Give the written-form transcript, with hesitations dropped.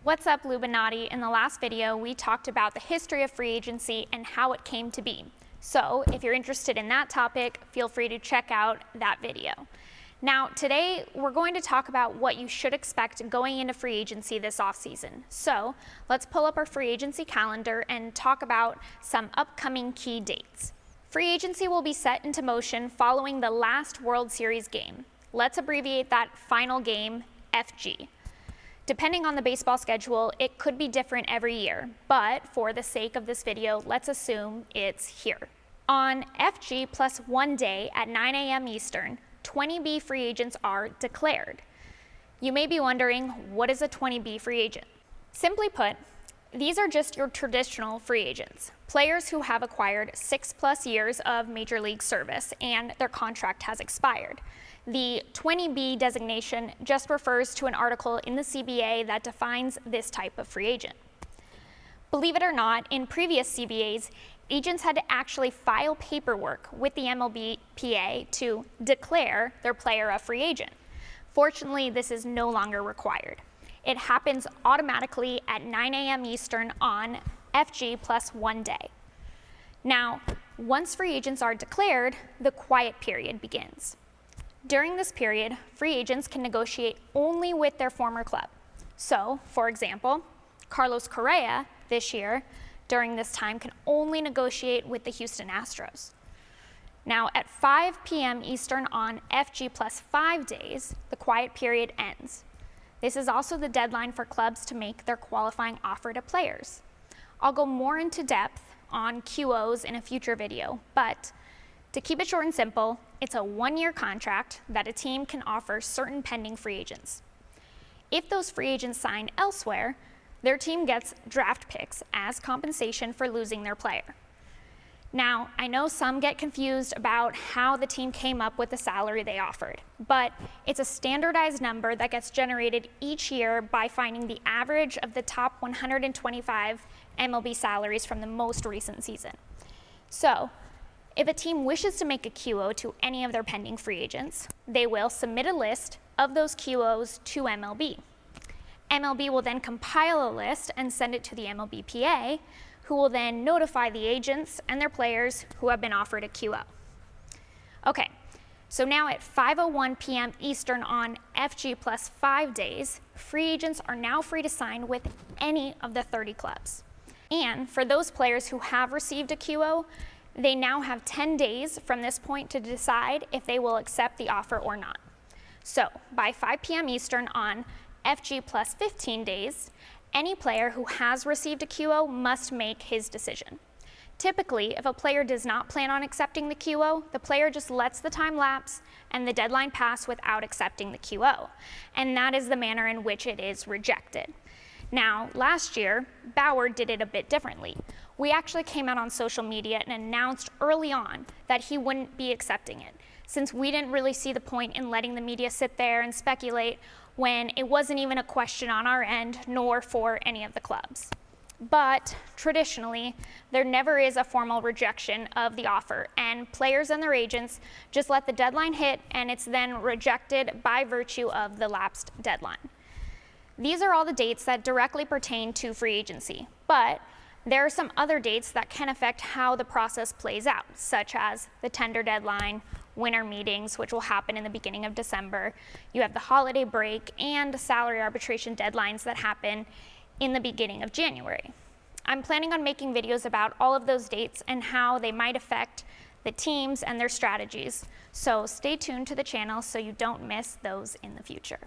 What's up, LUBANATI? In the last video, we talked about the history of free agency and how it came to be. So if you're interested in that topic, feel free to check out that video. Now, today, we're going to talk about what you should expect going into free agency this offseason. So let's pull up our free agency calendar and talk about some upcoming key dates. Free agency will be set into motion following the last World Series game. Let's abbreviate that final game, FG. Depending on the baseball schedule, it could be different every year, but for the sake of this video, let's assume it's here. On FG plus 1 day at 9 a.m. Eastern, 20B free agents are declared. You may be wondering, what is a 20B free agent? Simply put, these are just your traditional free agents, players who have acquired 6+ years of Major League service and their contract has expired. The 20B designation just refers to an article in the CBA that defines this type of free agent. Believe it or not, in previous CBAs, agents had to actually file paperwork with the MLB to declare their player a free agent. Fortunately, this is no longer required. It happens automatically at 9 a.m. Eastern on FG plus 1 day. Now, once free agents are declared, the quiet period begins. During this period, free agents can negotiate only with their former club. So, for example, Carlos Correa this year, during this time, can only negotiate with the Houston Astros. Now, at 5 p.m. Eastern on FG plus 5 days, the quiet period ends. This is also the deadline for clubs to make their qualifying offer to players. I'll go more into depth on QOs in a future video, but to keep it short and simple, it's a 1-year contract that a team can offer certain pending free agents. If those free agents sign elsewhere, their team gets draft picks as compensation for losing their player. Now, I know some get confused about how the team came up with the salary they offered, but it's a standardized number that gets generated each year by finding the average of the top 125 MLB salaries from the most recent season. So, if a team wishes to make a QO to any of their pending free agents, they will submit a list of those QOs to MLB. MLB will then compile a list and send it to the MLB who will then notify the agents and their players who have been offered a QO. Okay, so now at 5:01 p.m. Eastern on FG plus 5 days, free agents are now free to sign with any of the 30 clubs. And for those players who have received a QO, they now have 10 days from this point to decide if they will accept the offer or not. So by 5 p.m. Eastern on FG plus 15 days, any player who has received a QO must make his decision. Typically, if a player does not plan on accepting the QO, the player just lets the time lapse and the deadline pass without accepting the QO. And that is the manner in which it is rejected. Now, last year, Bauer did it a bit differently. We actually came out on social media and announced early on that he wouldn't be accepting it, since we didn't really see the point in letting the media sit there and speculate when it wasn't even a question on our end, nor for any of the clubs. But traditionally, there never is a formal rejection of the offer, and players and their agents just let the deadline hit, and it's then rejected by virtue of the lapsed deadline. These are all the dates that directly pertain to free agency, but there are some other dates that can affect how the process plays out, such as the tender deadline, winter meetings, which will happen in the beginning of December. You have the holiday break and salary arbitration deadlines that happen in the beginning of January. I'm planning on making videos about all of those dates and how they might affect the teams and their strategies. So stay tuned to the channel so you don't miss those in the future.